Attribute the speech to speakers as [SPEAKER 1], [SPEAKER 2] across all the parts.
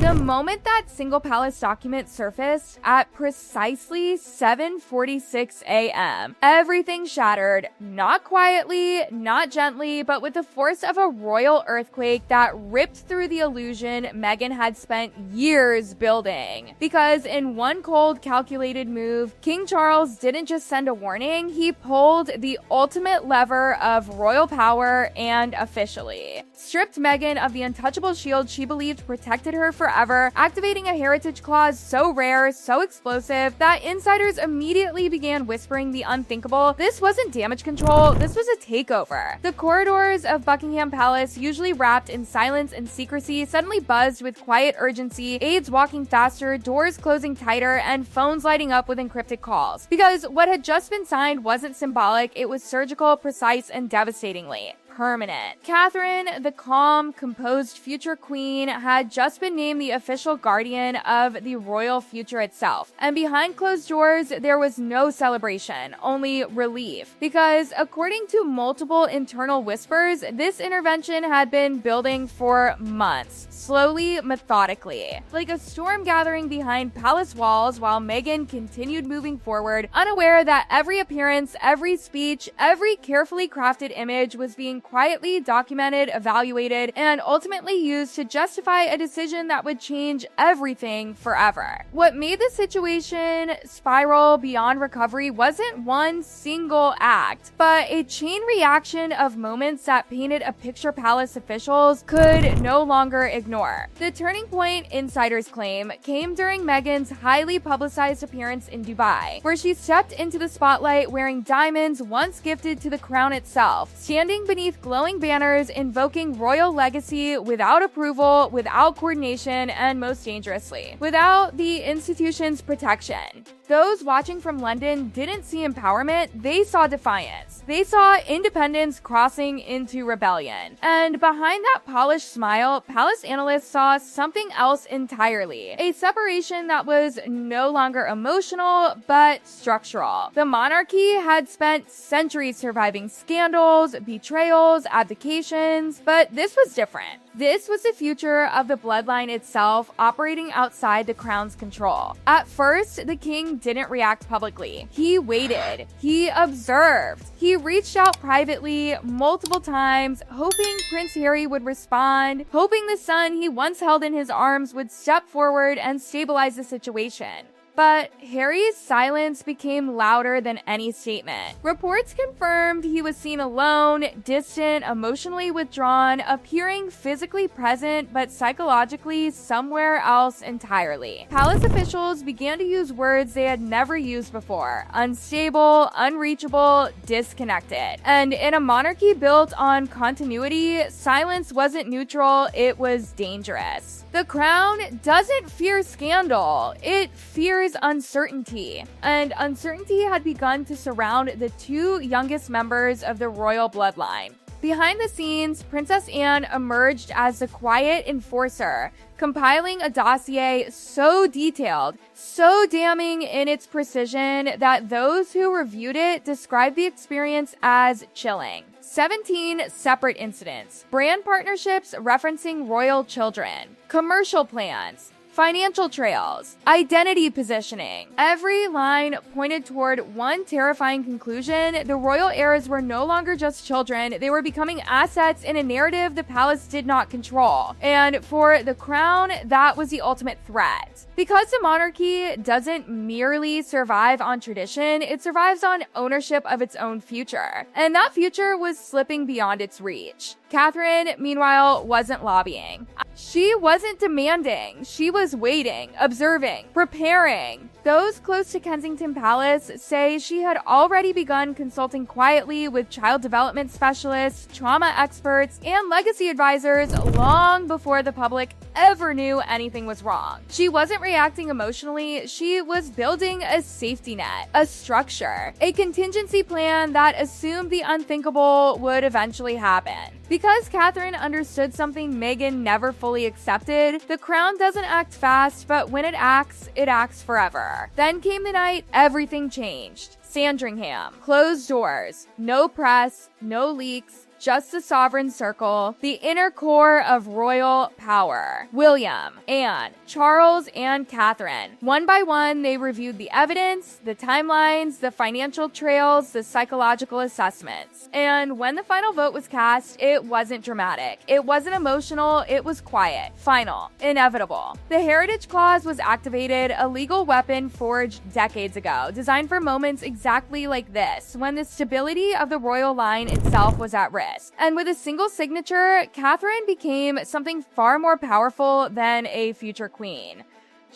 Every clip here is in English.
[SPEAKER 1] The moment that single palace document surfaced at precisely 7:46 a.m., everything shattered, not quietly, not gently, but with the force of a royal earthquake that ripped through the illusion Meghan had spent years building. Because in one cold, calculated move, King Charles didn't just send a warning, he pulled the ultimate lever of royal power and officially stripped Meghan of the untouchable shield she believed protected her forever, activating a heritage clause so rare, so explosive, that insiders immediately began whispering the unthinkable. This wasn't damage control, this was a takeover. The corridors of Buckingham Palace, usually wrapped in silence and secrecy, suddenly buzzed with quiet urgency, aides walking faster, doors closing tighter, and phones lighting up with encrypted calls. Because what had just been signed wasn't symbolic, it was surgical, precise, and devastatingly permanent. Catherine, the calm, composed future queen, had just been named the official guardian of the royal future itself. And behind closed doors, there was no celebration, only relief. Because according to multiple internal whispers, this intervention had been building for months, slowly, methodically. Like a storm gathering behind palace walls while Meghan continued moving forward, unaware that every appearance, every speech, every carefully crafted image was being quietly documented, evaluated, and ultimately used to justify a decision that would change everything forever. What made the situation spiral beyond recovery wasn't one single act, but a chain reaction of moments that painted a picture palace officials could no longer ignore. The turning point, insiders claim, came during Meghan's highly publicized appearance in Dubai, where she stepped into the spotlight wearing diamonds once gifted to the crown itself, standing beneath glowing banners invoking royal legacy without approval, without coordination, and most dangerously, without the institution's protection. Those watching from London didn't see empowerment, they saw defiance. They saw independence crossing into rebellion. And behind that polished smile, palace analysts saw something else entirely. A separation that was no longer emotional, but structural. The monarchy had spent centuries surviving scandals, betrayals, abdications, but this was different. This was the future of the bloodline itself operating outside the crown's control. At first, the king didn't react publicly. He waited. He observed. He reached out privately multiple times, hoping Prince Harry would respond, hoping the son he once held in his arms would step forward and stabilize the situation. But Harry's silence became louder than any statement. Reports confirmed he was seen alone, distant, emotionally withdrawn, appearing physically present but psychologically somewhere else entirely. Palace officials began to use words they had never used before: unstable, unreachable, disconnected. And in a monarchy built on continuity, silence wasn't neutral, it was dangerous. The crown doesn't fear scandal, it fears uncertainty. And uncertainty had begun to surround the two youngest members of the royal bloodline. Behind the scenes, Princess Anne emerged as the quiet enforcer, compiling a dossier so detailed, so damning in its precision that those who reviewed it described the experience as chilling. 17 separate incidents, brand partnerships referencing royal children, commercial plans, financial trails, identity positioning. Every line pointed toward one terrifying conclusion: the royal heirs were no longer just children, they were becoming assets in a narrative the palace did not control. And for the crown, that was the ultimate threat. Because the monarchy doesn't merely survive on tradition, it survives on ownership of its own future. And that future was slipping beyond its reach. Catherine, meanwhile, wasn't lobbying. She wasn't demanding. She was waiting, observing, preparing. Those close to Kensington Palace say she had already begun consulting quietly with child development specialists, trauma experts, and legacy advisors long before the public ever knew anything was wrong. She wasn't reacting emotionally, she was building a safety net, a structure, a contingency plan that assumed the unthinkable would eventually happen. Because Catherine understood something Meghan never fully accepted, the crown doesn't act fast, but when it acts forever. Then came the night everything changed. Sandringham, closed doors, no press, no leaks, just the sovereign circle, the inner core of royal power. William, Anne, Charles, and Catherine. One by one, they reviewed the evidence, the timelines, the financial trails, the psychological assessments. And when the final vote was cast, it wasn't dramatic. It wasn't emotional. It was quiet, final, inevitable. The Heritage Clause was activated, a legal weapon forged decades ago, designed for moments exactly like this, when the stability of the royal line itself was at risk. And with a single signature, Catherine became something far more powerful than a future queen.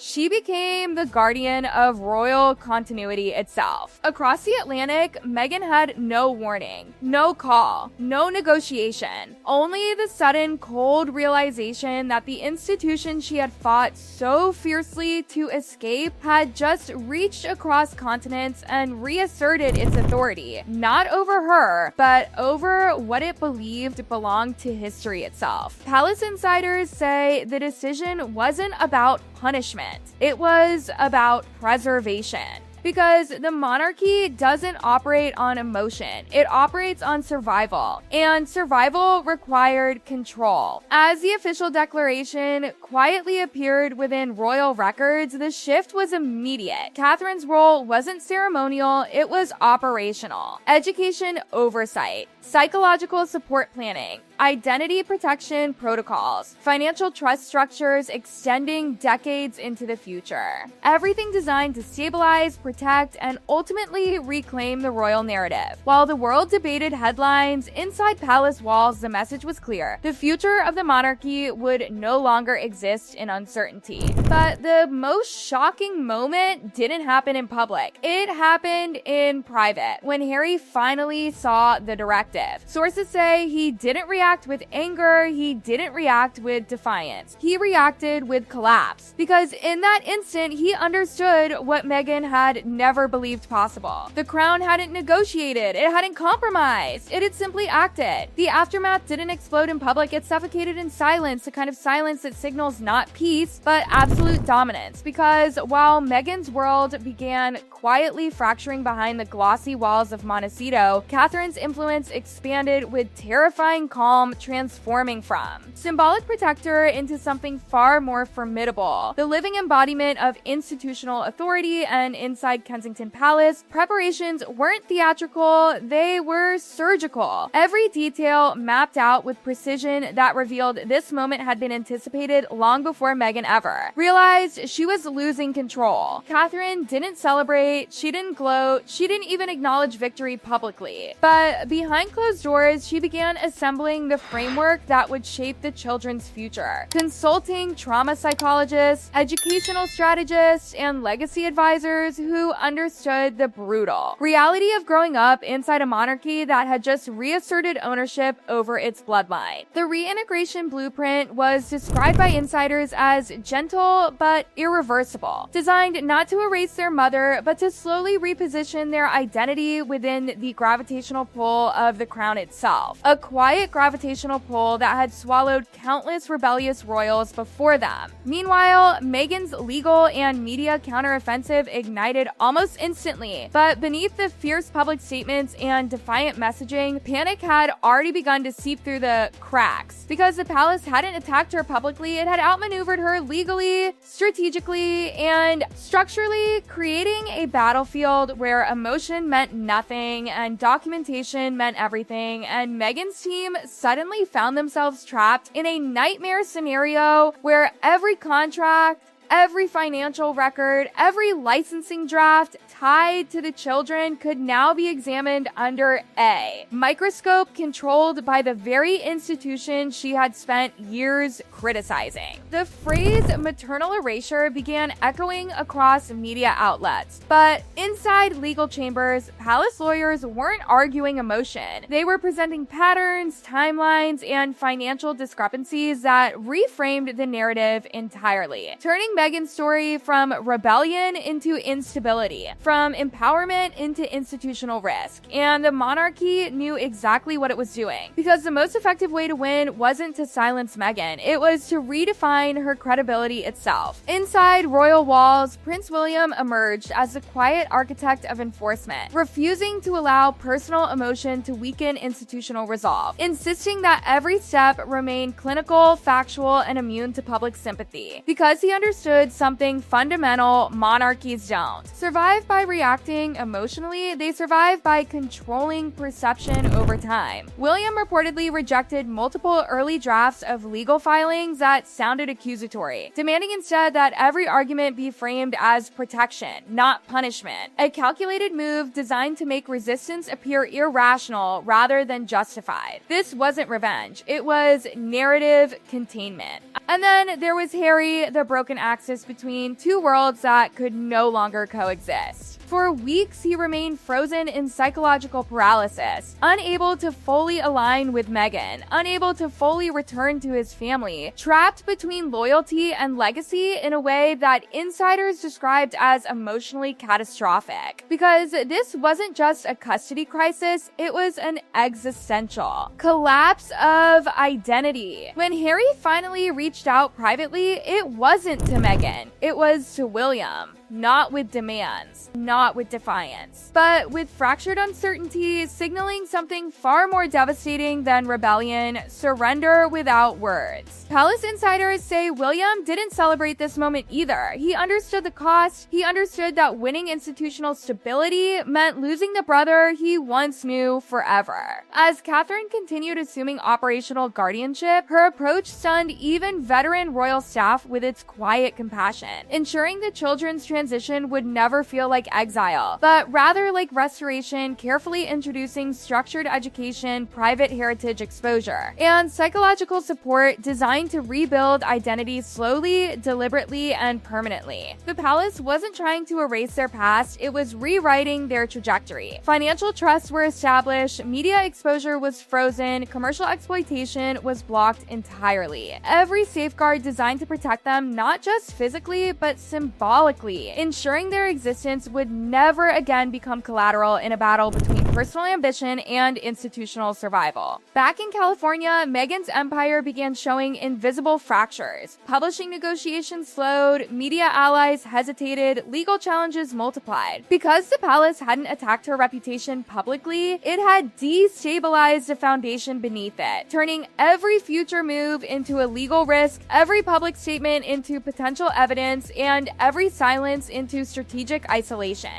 [SPEAKER 1] She became the guardian of royal continuity itself. Across the Atlantic, Meghan had no warning, no call, no negotiation, only the sudden cold realization that the institution she had fought so fiercely to escape had just reached across continents and reasserted its authority, not over her, but over what it believed belonged to history itself. Palace insiders say the decision wasn't about punishment. It was about preservation. Because the monarchy doesn't operate on emotion. It operates on survival. And survival required control. As the official declaration quietly appeared within royal records, the shift was immediate. Catherine's role wasn't ceremonial, it was operational. Education oversight, psychological support planning, identity protection protocols, financial trust structures extending decades into the future. Everything designed to stabilize, protect, and ultimately reclaim the royal narrative. While the world debated headlines, inside palace walls the message was clear. The future of the monarchy would no longer exist in uncertainty. But the most shocking moment didn't happen in public. It happened in private, when Harry finally saw the directive. Sources say he didn't react with anger, he didn't react with defiance. He reacted with collapse. Because in that instant, he understood what Meghan had never believed possible. The crown hadn't negotiated, it hadn't compromised, it had simply acted. The aftermath didn't explode in public, it suffocated in silence, the kind of silence that signals not peace, but absolute dominance. Because while Meghan's world began quietly fracturing behind the glossy walls of Montecito, Catherine's influence expanded with terrifying calm, transforming from symbolic protector into something far more formidable. The living embodiment of institutional authority. And inside Kensington Palace, preparations weren't theatrical, they were surgical. Every detail mapped out with precision that revealed this moment had been anticipated long before Meghan ever realized she was losing control. Catherine didn't celebrate, she didn't gloat, she didn't even acknowledge victory publicly. But behind closed doors, she began assembling the framework that would shape the children's future. Consulting trauma psychologists, educational strategists, and legacy advisors who understood the brutal reality of growing up inside a monarchy that had just reasserted ownership over its bloodline. The reintegration blueprint was described by insiders as gentle but irreversible, designed not to erase their mother, but to slowly reposition their identity within the gravitational pull of the crown itself. A quiet gravitational pull that had swallowed countless rebellious royals before them. Meanwhile, Meghan's legal and media counteroffensive ignited almost instantly, but beneath the fierce public statements and defiant messaging, panic had already begun to seep through the cracks. Because the palace hadn't attacked her publicly, it had outmaneuvered her legally, strategically, and structurally, creating a battlefield where emotion meant nothing and documentation meant everything, and Meghan's team suddenly found themselves trapped in a nightmare scenario where every contract, every financial record, every licensing draft tied to the children could now be examined under a microscope controlled by the very institution she had spent years criticizing. The phrase maternal erasure began echoing across media outlets, but inside legal chambers, palace lawyers weren't arguing emotion. They were presenting patterns, timelines, and financial discrepancies that reframed the narrative entirely. Turning Meghan's story from rebellion into instability, from empowerment into institutional risk. And the monarchy knew exactly what it was doing, because the most effective way to win wasn't to silence Meghan, it was to redefine her credibility itself. Inside royal walls, Prince William emerged as the quiet architect of enforcement, refusing to allow personal emotion to weaken institutional resolve, insisting that every step remain clinical, factual, and immune to public sympathy. Because he understood something fundamental monarchies don't. Survive by reacting emotionally, they survive by controlling perception over time. William reportedly rejected multiple early drafts of legal filings that sounded accusatory, demanding instead that every argument be framed as protection, not punishment. A calculated move designed to make resistance appear irrational rather than justified. This wasn't revenge, it was narrative containment. And then there was Harry, the broken axis between two worlds that could no longer coexist. For weeks, he remained frozen in psychological paralysis, unable to fully align with Meghan, unable to fully return to his family, trapped between loyalty and legacy in a way that insiders described as emotionally catastrophic. Because this wasn't just a custody crisis, it was an existential collapse of identity. When Harry finally reached out privately, it wasn't to Meghan, it was to William. Not with demands, not with defiance, but with fractured uncertainty, signaling something far more devastating than rebellion: surrender without words. Palace insiders say William didn't celebrate this moment either. He understood the cost. He understood that winning institutional stability meant losing the brother he once knew forever. As Catherine continued assuming operational guardianship, her approach stunned even veteran royal staff with its quiet compassion, ensuring the children's transition would never feel like exile, but rather like restoration, carefully introducing structured education, private heritage exposure, and psychological support designed to rebuild identity slowly, deliberately, and permanently. The palace wasn't trying to erase their past, it was rewriting their trajectory. Financial trusts were established, media exposure was frozen, commercial exploitation was blocked entirely. Every safeguard designed to protect them not just physically, but symbolically, ensuring their existence would never again become collateral in a battle between personal ambition and institutional survival. Back in California, Meghan's empire began showing invisible fractures. Publishing negotiations slowed, media allies hesitated, legal challenges multiplied. Because the palace hadn't attacked her reputation publicly, it had destabilized the foundation beneath it, turning every future move into a legal risk, every public statement into potential evidence, and every silence into strategic isolation.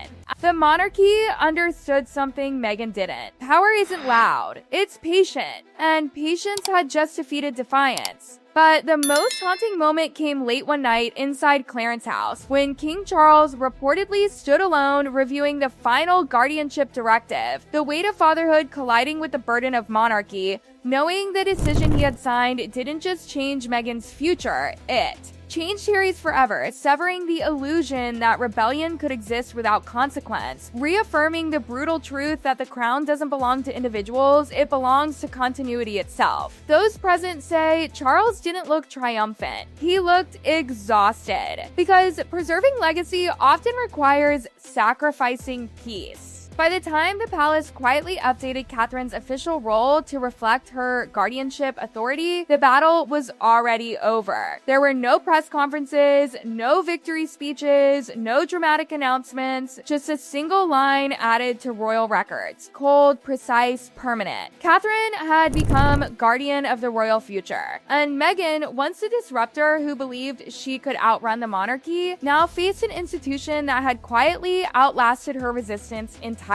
[SPEAKER 1] The monarchy understood something Meghan didn't. Power isn't loud, it's patient, and patience had just defeated defiance. But the most haunting moment came late one night inside Clarence House, when King Charles reportedly stood alone reviewing the final guardianship directive, the weight of fatherhood colliding with the burden of monarchy, knowing the decision he had signed didn't just change Meghan's future, it changed Harry's forever, severing the illusion that rebellion could exist without consequence, reaffirming the brutal truth that the crown doesn't belong to individuals, it belongs to continuity itself. Those present say Charles didn't look triumphant. He looked exhausted, because preserving legacy often requires sacrificing peace. By the time the palace quietly updated Catherine's official role to reflect her guardianship authority, the battle was already over. There were no press conferences, no victory speeches, no dramatic announcements, just a single line added to royal records: cold, precise, permanent. Catherine had become guardian of the royal future, and Meghan, once a disruptor who believed she could outrun the monarchy, now faced an institution that had quietly outlasted her resistance entirely.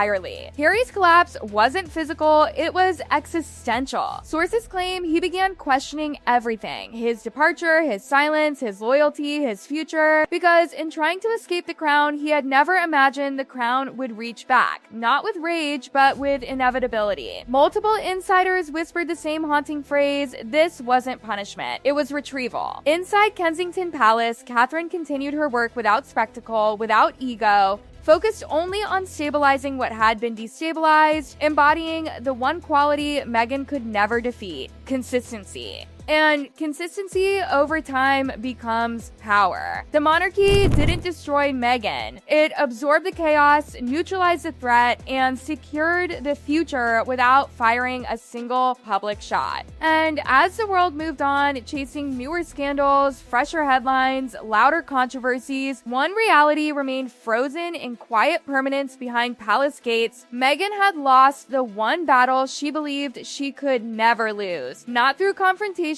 [SPEAKER 1] Harry's collapse wasn't physical, it was existential. Sources claim he began questioning everything: his departure, his silence, his loyalty, his future, because in trying to escape the crown, he had never imagined the crown would reach back, not with rage, but with inevitability. Multiple insiders whispered the same haunting phrase: this wasn't punishment, it was retrieval. Inside Kensington Palace, Catherine continued her work without spectacle, without ego, focused only on stabilizing what had been destabilized, embodying the one quality Meghan could never defeat: consistency. And consistency over time becomes power. The monarchy didn't destroy Meghan. It absorbed the chaos, neutralized the threat, and secured the future without firing a single public shot. And as the world moved on, chasing newer scandals, fresher headlines, louder controversies, one reality remained frozen in quiet permanence behind palace gates. Meghan had lost the one battle she believed she could never lose. Not through confrontation,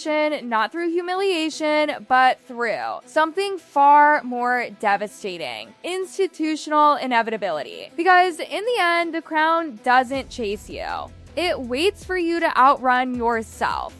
[SPEAKER 1] not through humiliation, but through something far more devastating: institutional inevitability. Because in the end, the crown doesn't chase you. It waits for you to outrun yourself.